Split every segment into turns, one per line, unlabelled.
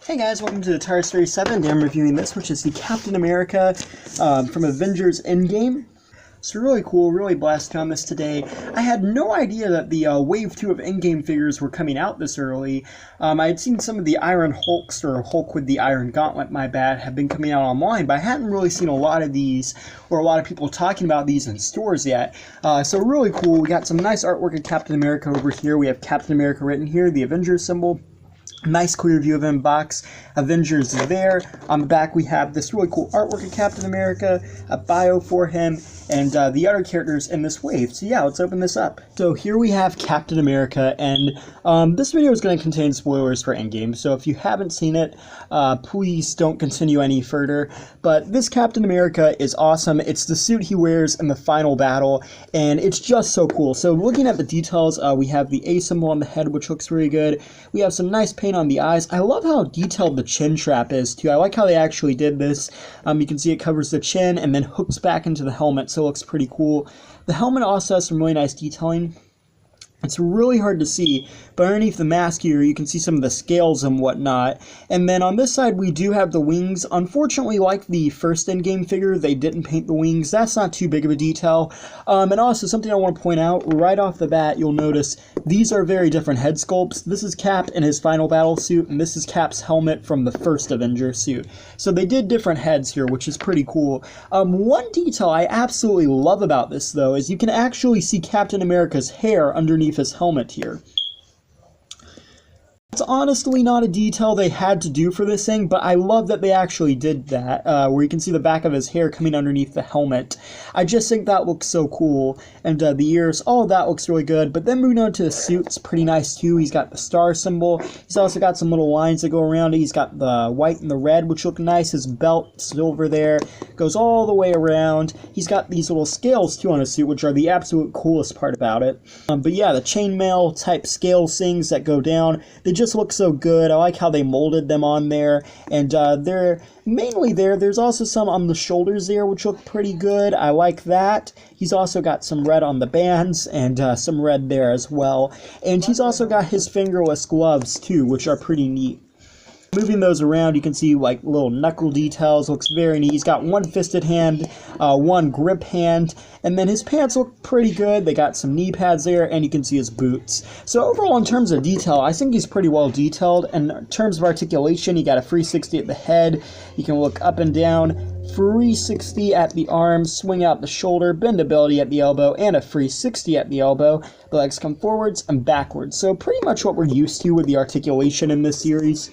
Hey guys, welcome to the Tire Series 7. Today I'm reviewing this, which is the Captain America from Avengers Endgame. So really cool, really blessed on this today. I had no idea that the Wave 2 of Endgame figures were coming out this early. I had seen some of the Iron Hulks, or Hulk with the Iron Gauntlet, my bad, have been coming out online, but I hadn't really seen a lot of these, or a lot of people talking about these in stores yet. So really cool. We got some nice artwork of Captain America over here. We have Captain America written here, the Avengers symbol. Nice clear view of him box. Avengers is there. On the back we have this really cool artwork of Captain America, a bio for him, and the other characters in this wave. So yeah, let's open this up. So here we have Captain America, and this video is going to contain spoilers for Endgame, so if you haven't seen it, please don't continue any further. But this Captain America is awesome. It's the suit he wears in the final battle, and it's just so cool. So looking at the details, we have the A symbol on the head, which looks really good. We have some nice paint on the eyes. I love how detailed the chin strap is too. I like how they actually did this. You can see it covers the chin and then hooks back into the helmet, so it looks pretty cool. The helmet also has some really nice detailing. It's really hard to see, but underneath the mask here, you can see some of the scales and whatnot. And then on this side, we do have the wings. Unfortunately, like the first Endgame figure, they didn't paint the wings. That's not too big of a detail. And also, something I want to point out, right off the bat, you'll notice these are very different head sculpts. This is Cap in his final battle suit, and this is Cap's helmet from the first Avengers suit. So they did different heads here, which is pretty cool. One detail I absolutely love about this, though, is you can actually see Captain America's hair underneath his helmet here. It's honestly not a detail they had to do for this thing, but I love that they actually did that, where you can see the back of his hair coming underneath the helmet. I just think that looks so cool, and the ears, all of that looks really good. But then moving on to the suit, it's pretty nice too. He's got the star symbol. He's also got some little lines that go around it. He's got the white and the red, which look nice. His belt, silver there, goes all the way around. He's got these little scales too on his suit, which are the absolute coolest part about it. But yeah, the chainmail type scale things that go down, they just look so good. I like how they molded them on there, and they're mainly there. There's also some on the shoulders there, which look pretty good. I like that. He's also got some red on the bands, and some red there as well. And he's also got his fingerless gloves too, which are pretty neat. Moving those around, you can see like little knuckle details. Looks very neat. He's got one fisted hand, one grip hand, and then his pants look pretty good. They got some knee pads there, and you can see his boots. So overall, in terms of detail, I think he's pretty well detailed. And in terms of articulation, you got a 360 at the head. You can look up and down. 360 at the arm, swing out the shoulder, bendability at the elbow, and a 360 at the elbow. The legs come forwards and backwards. So pretty much what we're used to with the articulation in this series.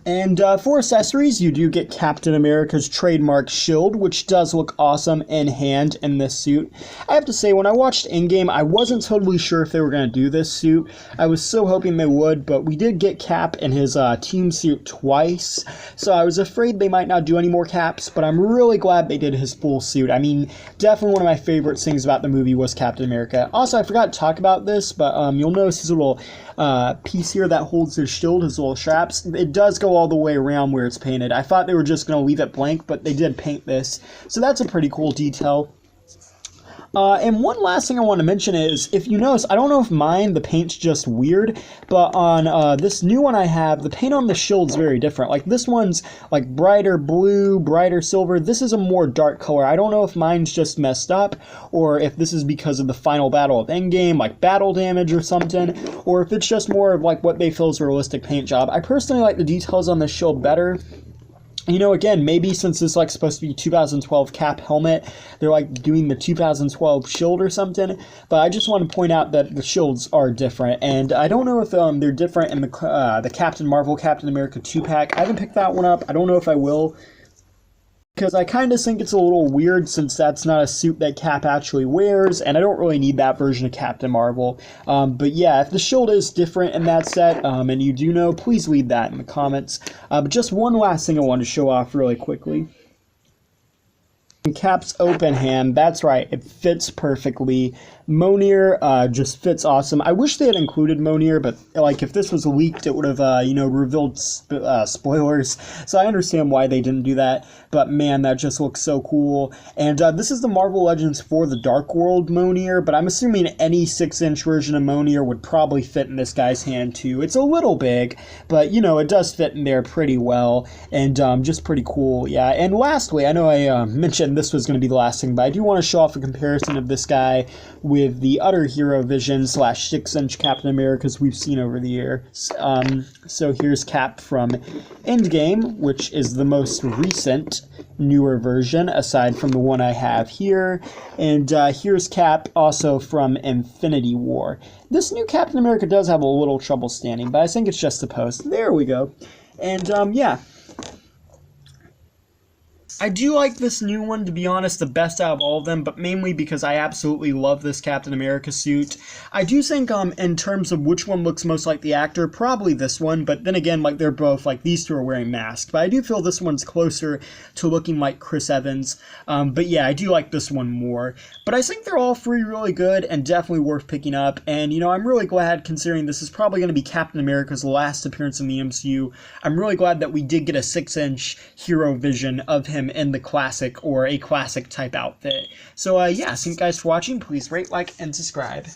And for accessories, you do get Captain America's trademark shield, which does look awesome in hand in this suit. I have to say, when I watched Endgame, I wasn't totally sure if they were going to do this suit. I was so hoping they would, but we did get Cap in his team suit twice, so I was afraid they might not do any more Caps, but I'm really glad they did his full suit. I mean, definitely one of my favorite things about the movie was Captain America. Also, I forgot to talk about this, but you'll notice his little piece here that holds his shield, his little straps. It does go all the way around where it's painted. I thought they were just going to leave it blank, but they did paint this. So that's a pretty cool detail. And one last thing I want to mention is, if you notice, I don't know if the paint's just weird, but on this new one I have, the paint on the shield's very different. Like, this one's like brighter blue, brighter silver. This is a more dark color. I don't know if mine's just messed up, or if this is because of the final battle of Endgame, like battle damage or something, or if it's just more of like what they feel is a realistic paint job. I personally like the details on the shield better. You know, again, maybe since this is like supposed to be 2012 Cap helmet, they're like doing the 2012 shield or something. But I just want to point out that the shields are different, and I don't know if they're different in the Captain Marvel, Captain America 2-pack. I haven't picked that one up. I don't know if I will, because I kind of think it's a little weird since that's not a suit that Cap actually wears, and I don't really need that version of Captain Marvel. But yeah, if the shield is different in that set, and you do know, please leave that in the comments. But just one last thing I want to show off really quickly. Cap's open hand, that's right, it fits perfectly. Mjolnir just fits awesome. I wish they had included Mjolnir, but like if this was leaked, it would have revealed spoilers. So I understand why they didn't do that. But man, that just looks so cool. And this is the Marvel Legends for the Dark World Mjolnir, but I'm assuming any 6-inch version of Mjolnir would probably fit in this guy's hand too. It's a little big, but it does fit in there pretty well, and just pretty cool. Yeah. And lastly, I know I mentioned this was going to be the last thing, but I do want to show off a comparison of this guy with the other Hero Vision / 6-inch Captain Americas we've seen over the years. So here's Cap from Endgame, which is the most recent, newer version, aside from the one I have here. And here's Cap also from Infinity War. This new Captain America does have a little trouble standing, but I think it's just the post. There we go. And yeah. I do like this new one, to be honest, the best out of all of them, but mainly because I absolutely love this Captain America suit. I do think, in terms of which one looks most like the actor, probably this one, but then again, like, they're both, like, these two are wearing masks, but I do feel this one's closer to looking like Chris Evans, but yeah, I do like this one more. But I think they're all three really good and definitely worth picking up, and, I'm really glad, considering this is probably going to be Captain America's last appearance in the MCU, I'm really glad that we did get a 6-inch Hero Vision of him in the classic or a classic type outfit. So yeah, thank you guys for watching. Please rate, like, and subscribe.